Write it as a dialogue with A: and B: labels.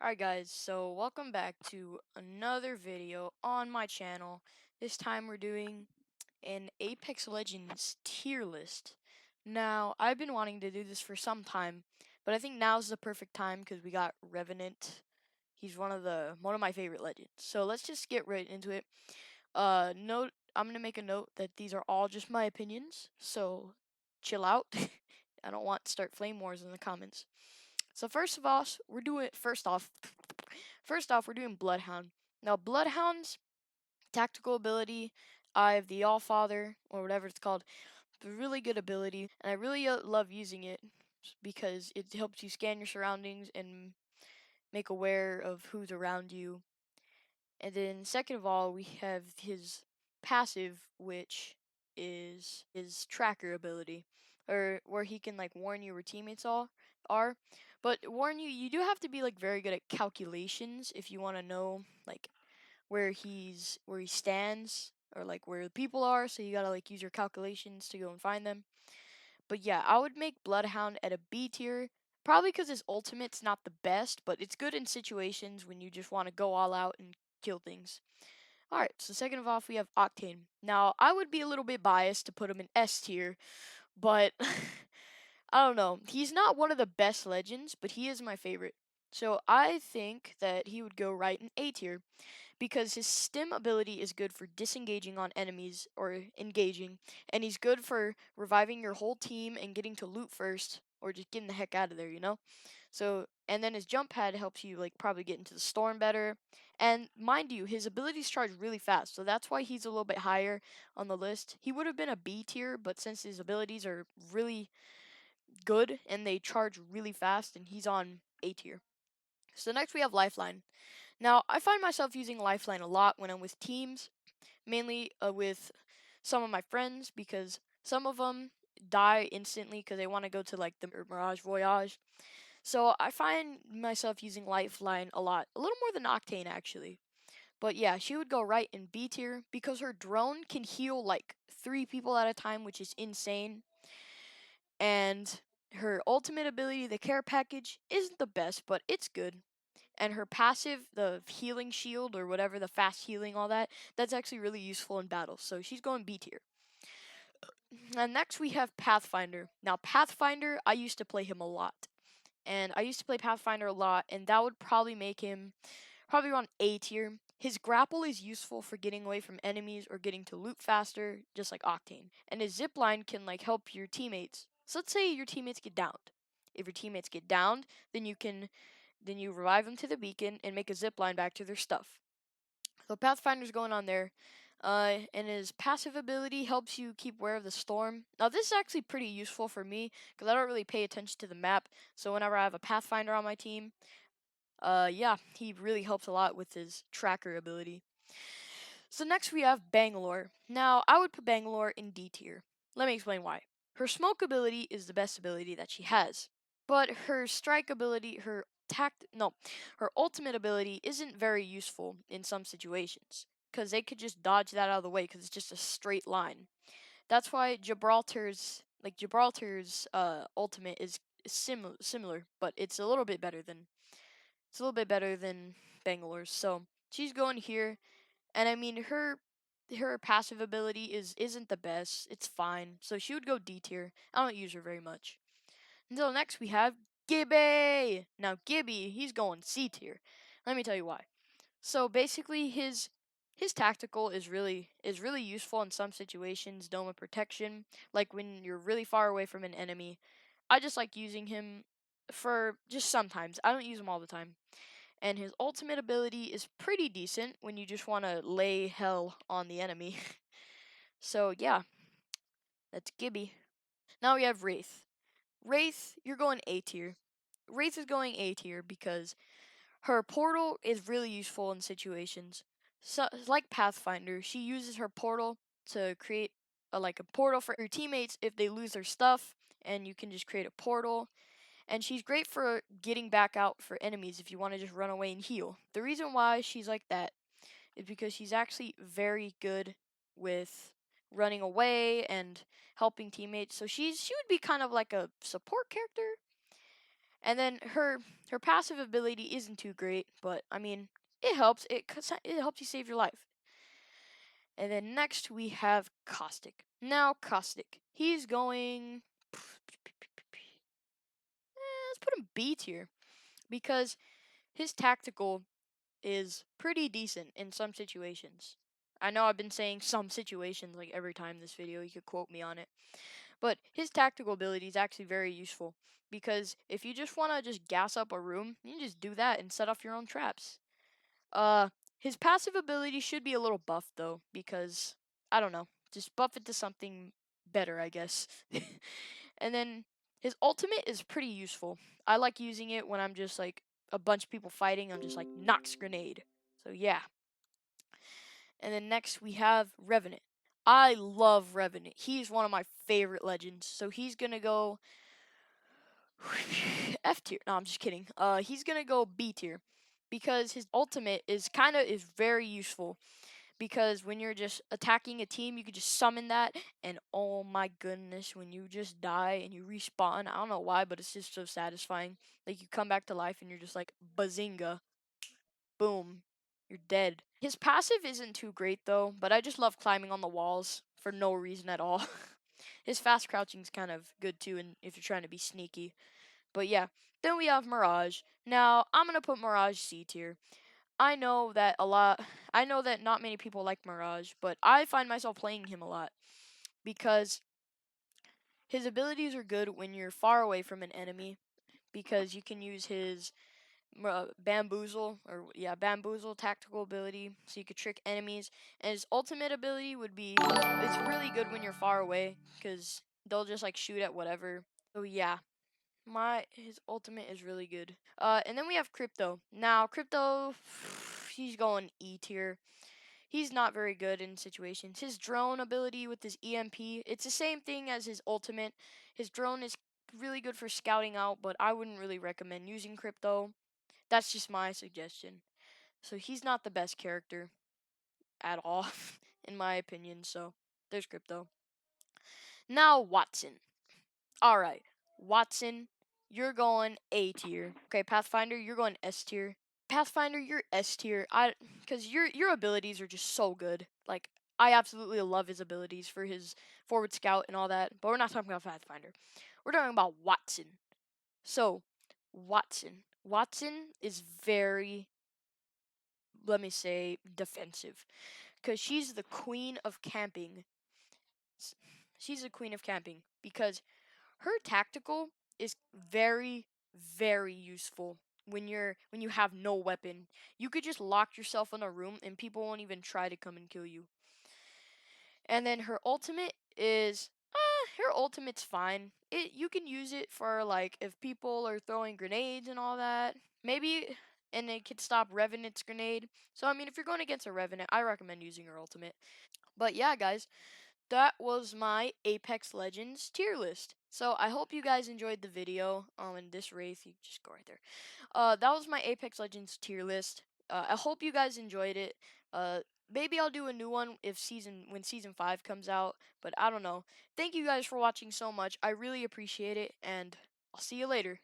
A: Alright guys, so welcome back to another video on my channel. This time we're doing an Apex Legends tier list. Now, I've been wanting to do this for some time, but I think now's the perfect time because we got Revenant. He's one of my favorite legends. So let's just get right into it. Note I'm gonna make a note that these are all just my opinions, so chill out. I don't want to start flame wars in the comments. So first off, we're doing Bloodhound. Now, Bloodhound's tactical ability, Eye of the Allfather, or whatever it's called, a really good ability, and I really love using it because it helps you scan your surroundings and make aware of who's around you. And then, second of all, we have his passive, which is his tracker ability, or where he can like warn you where teammates all are. But warn you, you do have to be like very good at calculations if you want to know like where he stands or like where the people are. So you gotta like use your calculations to go and find them. But yeah, I would make Bloodhound at a B tier. Probably because his ultimate's not the best, but it's good in situations when you just want to go all out and kill things. Alright, so second of all, we have Octane. Now, I would be a little bit biased to put him in S tier, but I don't know. He's not one of the best legends, but he is my favorite. So I think that he would go right in A tier because his stim ability is good for disengaging on enemies or engaging, and he's good for reviving your whole team and getting to loot first or just getting the heck out of there, you know? So, and then his jump pad helps you like probably get into the storm better. And mind you, his abilities charge really fast, so that's why he's a little bit higher on the list. He would have been a B tier, but since his abilities are really good and they charge really fast, and he's on A tier. So next we have Lifeline. Now, I find myself using Lifeline a lot when I'm with teams, mainly with some of my friends because some of them die instantly because they want to go to like the Mirage Voyage. So I find myself using Lifeline a lot, a little more than Octane actually. But yeah, she would go right in B tier because her drone can heal like 3 people at a time, which is insane. And her ultimate ability, the care package, isn't the best, but it's good. And her passive, the healing shield or whatever, the fast healing, all that, that's actually really useful in battle. So she's going B tier. And next we have Pathfinder. Now, Pathfinder, I used to play him a lot. And I used to play Pathfinder a lot, and that would probably make him probably around A tier. His grapple is useful for getting away from enemies or getting to loot faster, just like Octane. And his zipline can like help your teammates. So let's say your teammates get downed. If your teammates get downed, then you revive them to the beacon and make a zipline back to their stuff. So Pathfinder's going on there. And his passive ability helps you keep aware of the storm. Now, this is actually pretty useful for me because I don't really pay attention to the map. So whenever I have a Pathfinder on my team, yeah, he really helps a lot with his tracker ability. So next we have Bangalore. Now, I would put Bangalore in D tier. Let me explain why. Her smoke ability is the best ability that she has, but her strike ability, her ultimate ability isn't very useful in some situations because they could just dodge that out of the way because it's just a straight line. That's why Gibraltar's ultimate is similar, but it's a little bit better than Bangalore's. So she's going here, and I mean her passive ability isn't the best. It's fine. So she would go D tier. I don't use her very much. Until next we have Gibby. Now Gibby, he's going C tier. Let me tell you why. So basically his tactical is really useful in some situations, dome of protection, like when you're really far away from an enemy. I just like using him for just sometimes. I don't use him all the time. And his ultimate ability is pretty decent when you just want to lay hell on the enemy. So yeah, that's Gibby. Now we have Wraith. Wraith, you're going A tier. Wraith is going A tier because her portal is really useful in situations. So, like Pathfinder, she uses her portal to create a portal for her teammates if they lose their stuff, and you can just create a portal. And she's great for getting back out for enemies if you want to just run away and heal. The reason why she's like that is because she's actually very good with running away and helping teammates. So she would be kind of like a support character. And then her passive ability isn't too great, but I mean, it helps. It helps you save your life. And then next we have Caustic. Now Caustic, he's going. Let's put him B tier because his tactical is pretty decent in some situations. I know I've been saying some situations like every time this video. You could quote me on it. But his tactical ability is actually very useful because if you just want to just gas up a room, you can just do that and set off your own traps. Uh, his passive ability should be a little buffed though because I don't know, just buff it to something better, I guess. And then his ultimate is pretty useful. I like using it when I'm just like a bunch of people fighting. I'm just like Nox grenade. So yeah. And then next we have Revenant. I love Revenant. He's one of my favorite legends. So he's gonna go F tier. No, I'm just kidding. He's gonna go B tier because his ultimate is very useful. Because when you're just attacking a team, you could just summon that, and oh my goodness, when you just die and you respawn, I don't know why, but it's just so satisfying. Like you come back to life and you're just like bazinga, boom, you're dead. His passive isn't too great though, but I just love climbing on the walls for no reason at all. His fast crouching's kind of good too, and if you're trying to be sneaky. But yeah, then we have Mirage. Now I'm gonna put Mirage C tier. I know that not many people like Mirage, but I find myself playing him a lot because his abilities are good when you're far away from an enemy because you can use his bamboozle tactical ability so you could trick enemies, and his ultimate ability would be it's really good when you're far away because they'll just like shoot at whatever. So yeah, my his ultimate is really good. And then we have Crypto. Now Crypto, he's going E tier. He's not very good in situations. His drone ability with his EMP, it's the same thing as his ultimate. His drone is really good for scouting out, but I wouldn't really recommend using Crypto. That's just my suggestion. So he's not the best character at all, in my opinion. So there's Crypto. Now Watson. All right, Watson, you're going A tier. Okay, Pathfinder, you're going S tier. Pathfinder, you're S tier. Because your abilities are just so good. Like I absolutely love his abilities for his forward scout and all that. But we're not talking about Pathfinder. We're talking about Watson. So Watson is very, let me say, defensive because she's the queen of camping. She's the queen of camping because her tactical is very, very useful when you have no weapon. You could just lock yourself in a room and people won't even try to come and kill you. And then her ultimate's fine. You can use it for like if people are throwing grenades and all that. Maybe and it could stop Revenant's grenade. So I mean if you're going against a Revenant, I recommend using her ultimate. But yeah, guys, that was my Apex Legends tier list. So I hope you guys enjoyed the video. In this wraith, you just go right there. That was my Apex Legends tier list. I hope you guys enjoyed it. Maybe I'll do a new one when season 5 comes out, but I don't know. Thank you guys for watching so much. I really appreciate it, and I'll see you later.